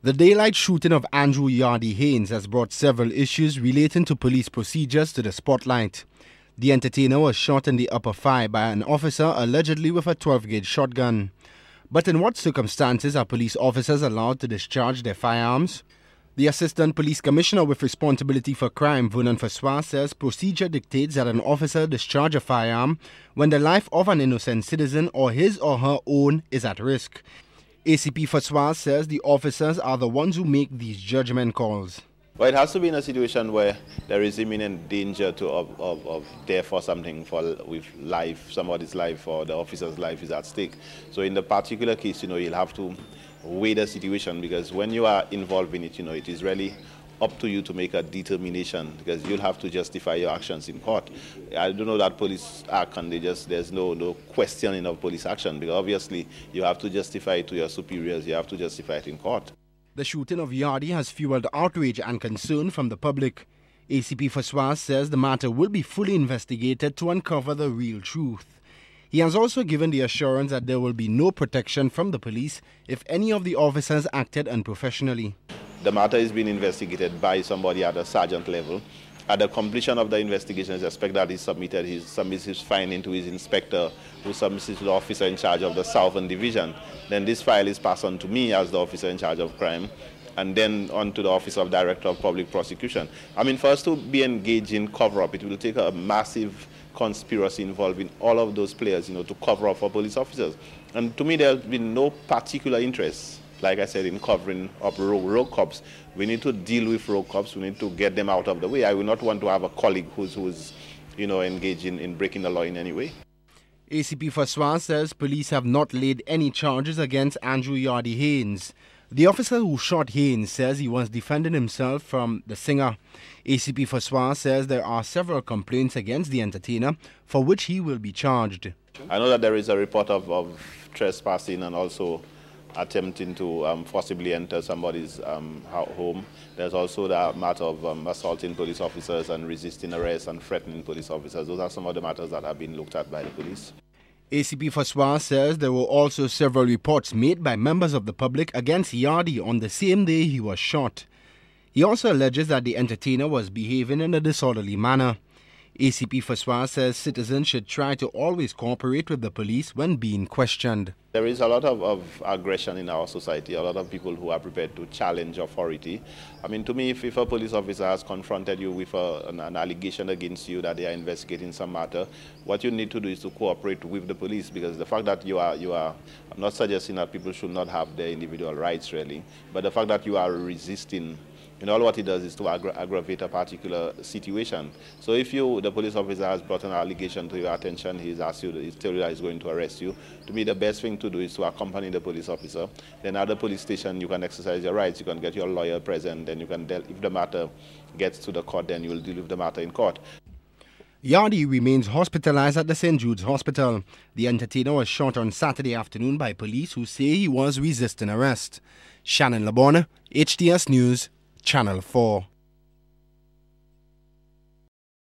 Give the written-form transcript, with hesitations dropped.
The daylight shooting of Andrew Yardy Haynes has brought several issues relating to police procedures to the spotlight. The entertainer was shot in the upper thigh by an officer allegedly with a 12-gauge shotgun. But in what circumstances are police officers allowed to discharge their firearms? The Assistant Police Commissioner with responsibility for crime, Vernon Francois, says procedure dictates that an officer discharge a firearm when the life of an innocent citizen or his or her own is at risk. ACP Francois says the officers are the ones who make these judgment calls. Well, it has to be in a situation where there is imminent danger of death or something with life, somebody's life or the officer's life is at stake. So in the particular case, you'll have to weigh the situation, because when you are involved in it, it is really up to you to make a determination, because you'll have to justify your actions in court. I don't know that police act and there's no questioning of police action, because obviously you have to justify it to your superiors, you have to justify it in court. The shooting of Yardy has fueled outrage and concern from the public. ACP Francois says the matter will be fully investigated to uncover the real truth. He has also given the assurance that there will be no protection from the police if any of the officers acted unprofessionally. The matter is being investigated by somebody at a sergeant level. At the completion of the investigation, I expect that he submits his finding to his inspector, who submits it to the officer in charge of the Southern Division. Then this file is passed on to me as the officer in charge of crime, and then on to the Office of Director of Public Prosecution. For us to be engaged in cover-up, it will take a massive conspiracy involving all of those players, to cover up for police officers. And to me, there has been no particular interest, like I said, in covering up rogue cops. We need to deal with rogue cops. We need to get them out of the way. I will not want to have a colleague who's engaged in breaking the law in any way. ACP Francois says police have not laid any charges against Andrew Yardy Haynes. The officer who shot Haynes says he was defending himself from the singer. ACP Francois says there are several complaints against the entertainer for which he will be charged. I know that there is a report of trespassing and also attempting to forcibly enter somebody's home. There's also the matter of assaulting police officers and resisting arrest and threatening police officers. Those are some of the matters that have been looked at by the police. ACP Francois says there were also several reports made by members of the public against Yardy on the same day he was shot. He also alleges that the entertainer was behaving in a disorderly manner. ACP Francois says citizens should try to always cooperate with the police when being questioned. There is a lot of aggression in our society, a lot of people who are prepared to challenge authority. To me, if a police officer has confronted you with an allegation against you that they are investigating some matter, what you need to do is to cooperate with the police, because the fact that you are I'm not suggesting that people should not have their individual rights really, but the fact that you are resisting, all what it does is to aggravate a particular situation. So if the police officer has brought an allegation to your attention, he's told you that he's going to arrest you, to me the best thing to do is to accompany the police officer. Then at the police station you can exercise your rights, you can get your lawyer present, then you can if the matter gets to the court, then you will deal with the matter in court. Yardy remains hospitalized at the St. Jude's Hospital. The entertainer was shot on Saturday afternoon by police who say he was resisting arrest. Shannon Labona, HTS News, Channel 4.